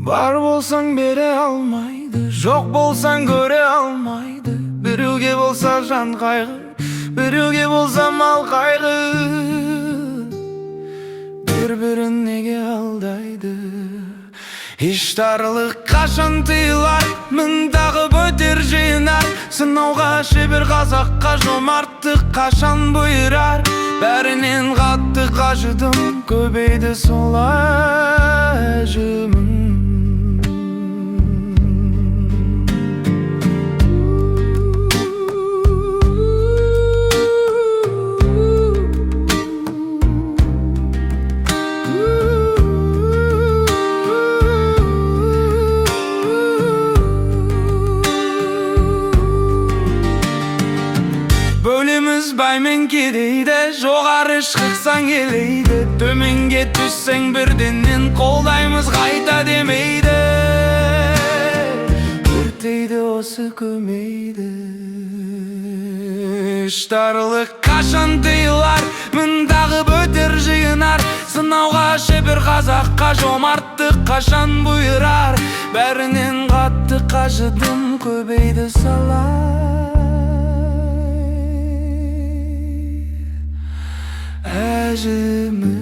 Var bolsaң бере алмайды, жоқ болсаң көре алмайды. Біреуге болса жан қайғы, біреуге болса мал қайғы. Бір-бірін неге алдайды? Иштарлық қашан тыйылар, мыңдағы бөтер жиынар. Сынауға шебер қазаққа жомарттық қашан бұйырар. Бәрінен қатты қажыдым, көбейді сол әжімім. Бөлеміз баймен кедейді, жоғары шықсаң елейді. Төменге түссең бірденнен қолдаймыз қайта демейді. Өртейді осы көмейді. Іштарлық қашан тыйылар, мыңдағы бөтер жиынар. Сынауға шебер қазаққа жомарттық қашан бұйырар. Бәрінен қатты қажыдым, көбейді салар әжімі.